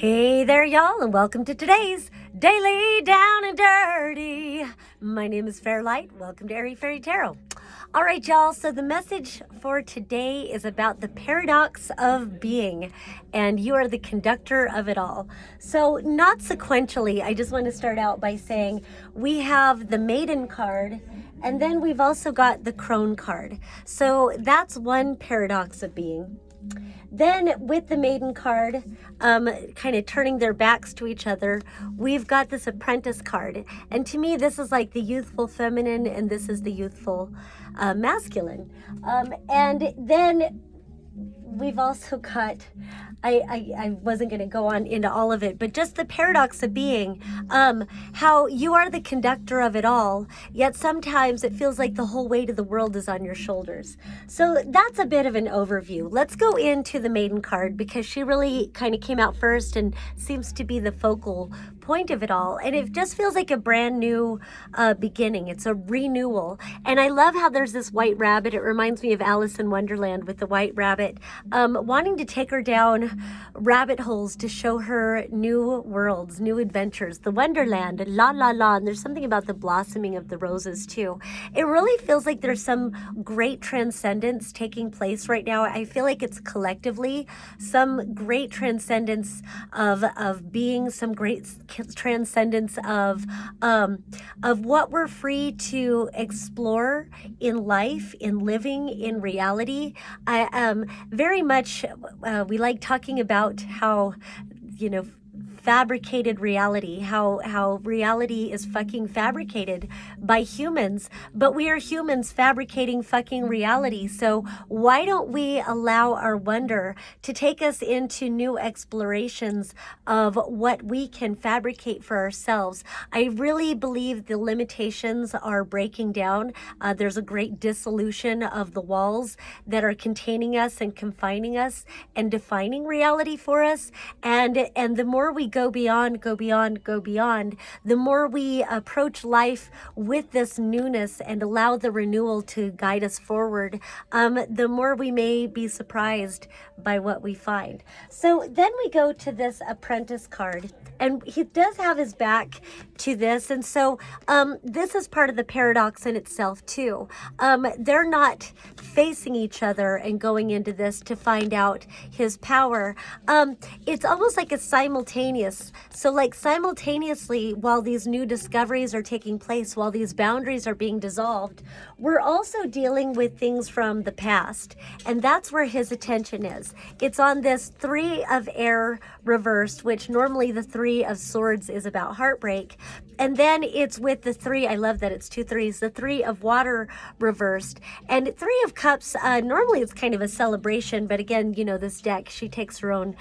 Hey there, y'all, and welcome to today's Daily Down and Dirty. My name is Fairlight. Welcome to Airy Fairy Tarot. All right, y'all, so the message for today is about the paradox of being, and you are the conductor of it all. So not sequentially, I just want to start out by saying we have the Maiden card, and then we've also got the Crone card. So that's one paradox of being. Then with the Maiden card, kind of turning their backs to each other, we've got this Apprentice card. And to me, this is like the youthful feminine, and this is the youthful masculine. And then we've also got, I wasn't going to go on into all of it, but just the paradox of being, how you are the conductor of it all, yet sometimes it feels like the whole weight of the world is on your shoulders. So that's a bit of an overview. Let's go into the Maiden card because she really kind of came out first and seems to be the focal point of it all. And it just feels like a brand new beginning. It's a renewal. And I love how there's this white rabbit. It reminds me of Alice in Wonderland with the white rabbit, wanting to take her down rabbit holes to show her new worlds, new adventures, the Wonderland, la la la. And there's something about the blossoming of the roses too. It really feels like there's some great transcendence taking place right now. I feel like it's collectively some great transcendence of being, some great transcendence of what we're free to explore in life, in living, in reality. I very much we like talking about how, fabricated reality, how reality is fucking fabricated by humans, but we are humans fabricating fucking reality. So why don't we allow our wonder to take us into new explorations of what we can fabricate for ourselves? I really believe the limitations are breaking down. There's a great dissolution of the walls that are containing us and confining us and defining reality for us. And the more we go beyond, the more we approach life with this newness and allow the renewal to guide us forward, the more we may be surprised by what we find. So then we go to this Apprentice card, and he does have his back to this. And so this is part of the paradox in itself too. They're not facing each other and going into this to find out his power. It's almost like a simultaneous. So like simultaneously, while these new discoveries are taking place, while these boundaries are being dissolved, we're also dealing with things from the past. And that's where his attention is. It's on this Three of Air reversed, which normally the Three of Swords is about heartbreak. And then it's with the Three, I love that it's two threes, the Three of Water reversed. And Three of Cups, normally it's kind of a celebration, but again, this deck, she takes her own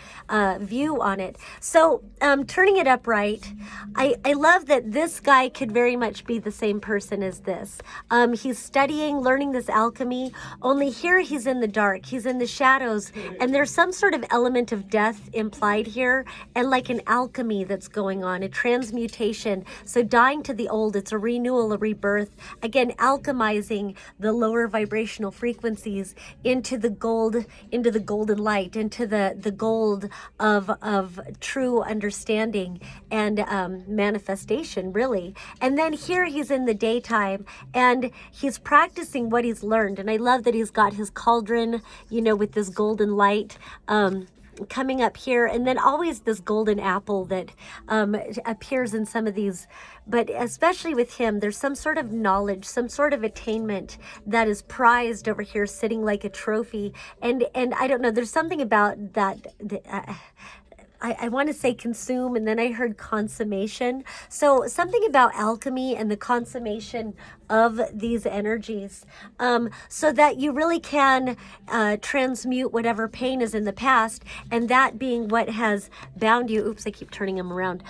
view on it. So turning it upright, I love that this guy could very much be the same person as this. He's studying, learning this alchemy, only here he's in the dark, he's in the shadows, and there's some sort of element of death implied here, and like an alchemy that's going on, a transmutation. So dying to the old, it's a renewal, a rebirth. Again, alchemizing the lower vibrational frequencies into the gold, into the golden light, into the gold of true understanding and manifestation, really. And then here he's in the daytime, and he's practicing what he's learned. And I love that he's got his cauldron, with this golden light coming up here, and then always this golden apple that appears in some of these, but especially with him, there's some sort of knowledge, some sort of attainment that is prized over here, sitting like a trophy. And I don't know, there's something about that. I want to say consume, and then I heard consummation. So something about alchemy and the consummation of these energies, so that you really can transmute whatever pain is in the past, and that being what has bound you. Oops, I keep turning him around.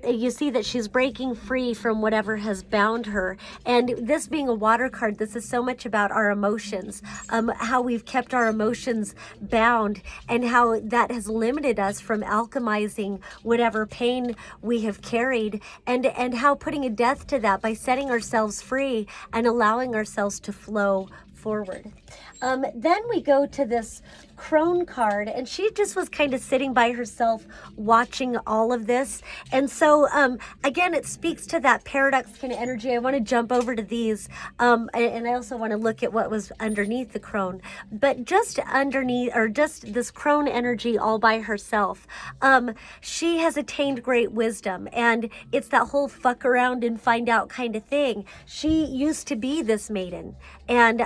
You see that she's breaking free from whatever has bound her. And this being a water card, this is so much about our emotions, how we've kept our emotions bound, and how that has limited us from alchemizing whatever pain we have carried, and how putting a death to that by setting ourselves free and allowing ourselves to flow forward. Then we go to this crone card, and she just was kind of sitting by herself watching all of this. And so again, it speaks to that paradox kind of energy. I want to jump over to these, and I also want to look at what was underneath the crone. But just underneath, or just this crone energy all by herself, she has attained great wisdom, and it's that whole fuck around and find out kind of thing. She used to be this maiden, and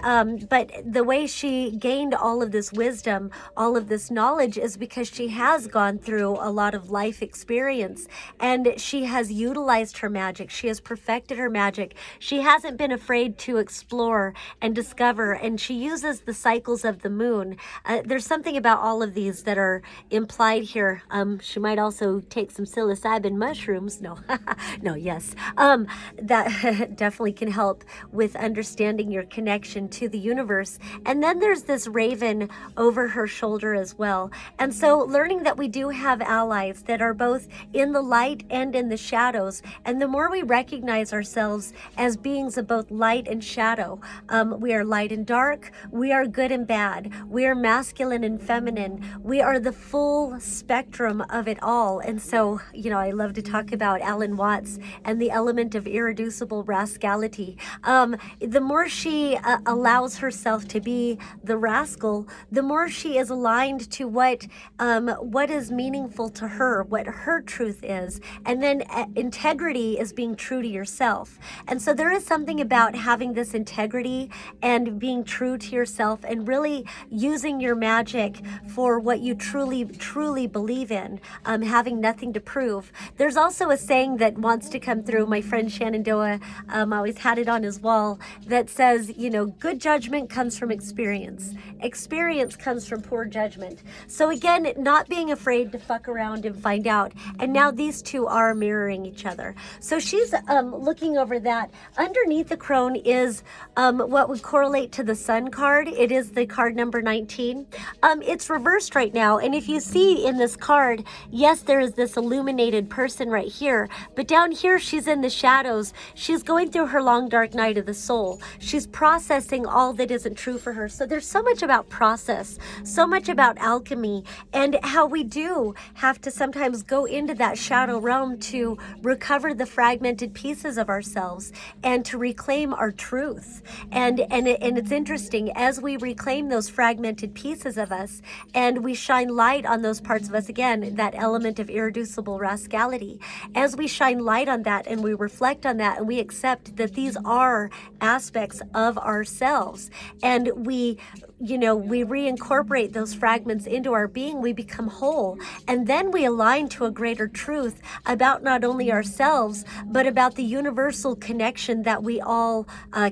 but the way she gained all of this wisdom, all of this knowledge, is because she has gone through a lot of life experience, and she has utilized her magic. She has perfected her magic. She hasn't been afraid to explore and discover, and she uses the cycles of the moon. There's something about all of these that are implied here. She might also take some psilocybin mushrooms. No, no, yes. That definitely can help with understanding your connection to the universe. And then there's this raven over her shoulder as well. And so learning that we do have allies that are both in the light and in the shadows. And the more we recognize ourselves as beings of both light and shadow, we are light and dark, we are good and bad, we are masculine and feminine, we are the full spectrum of it all. And so, you know, I love to talk about Alan Watts and the element of irreducible rascality. The more she allows herself to be the rascal, the more she is aligned to what is meaningful to her, what her truth is. And then integrity is being true to yourself. And so there is something about having this integrity and being true to yourself and really using your magic for what you truly believe in, having nothing to prove. There's also a saying that wants to come through. My friend Shenandoah always had it on his wall that says, you know, good judgment comes from experience. Experience comes from poor judgment. So again, not being afraid to fuck around and find out. And now these two are mirroring each other. So she's looking over that. Underneath the crone is what would correlate to the sun card. It is the card number 19. It's reversed right now. And if you see in this card, yes, there is this illuminated person right here, but down here she's in the shadows. She's going through her long dark night of the soul. She's processing all that isn't true for her. So there's so much about process, so much about alchemy, and how we do have to sometimes go into that shadow realm to recover the fragmented pieces of ourselves and to reclaim our truth. And it's interesting, as we reclaim those fragmented pieces of us and we shine light on those parts of us, again, that element of irreducible rascality, as we shine light on that and we reflect on that and we accept that these are aspects of ourselves, and we reincorporate those fragments into our being, we become whole. And then we align to a greater truth about not only ourselves, but about the universal connection that we all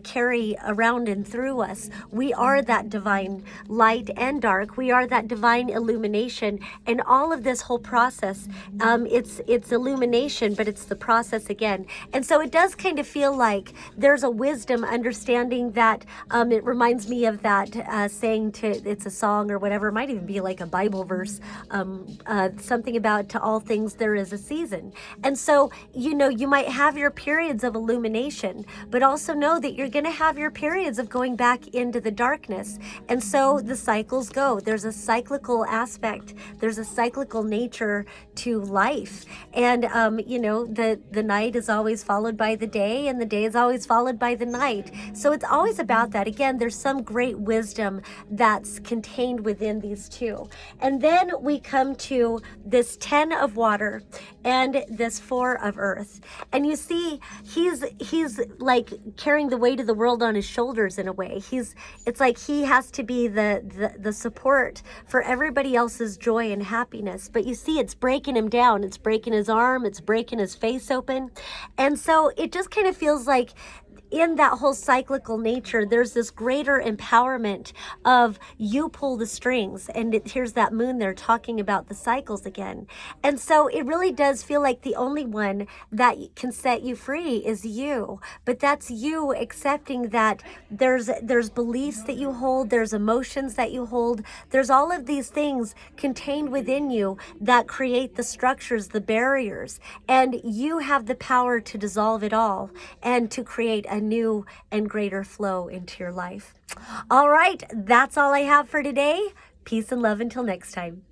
carry around and through us. We are that divine light and dark. We are that divine illumination. And all of this whole process, it's illumination, but it's the process again. And so it does kind of feel like there's a wisdom understanding that it reminds me of that saying it's a song or whatever. It might even be like a Bible verse, something about to all things there is a season. And so, you might have your periods of illumination, but also know that you're going to have your periods of going back into the darkness. And so the cycles go. There's a cyclical aspect. There's a cyclical nature to life. And, the night is always followed by the day, and the day is always followed by the night. So it's always about that. Again, there's some great wisdom that's contained within these two. And then we come to this 10 of water and this 4 of earth. And you see, he's like carrying the weight of the world on his shoulders in a way. It's like he has to be the support for everybody else's joy and happiness. But you see, it's breaking him down. It's breaking his arm. It's breaking his face open. And so it just kind of feels like in that whole cyclical nature, there's this greater empowerment of you pull the strings. And here's that moon there talking about the cycles again. And so it really does feel like the only one that can set you free is you. But that's you accepting that there's beliefs that you hold, there's emotions that you hold, there's all of these things contained within you that create the structures, the barriers. And you have the power to dissolve it all and to create a new and greater flow into your life. All right, that's all I have for today. Peace and love until next time.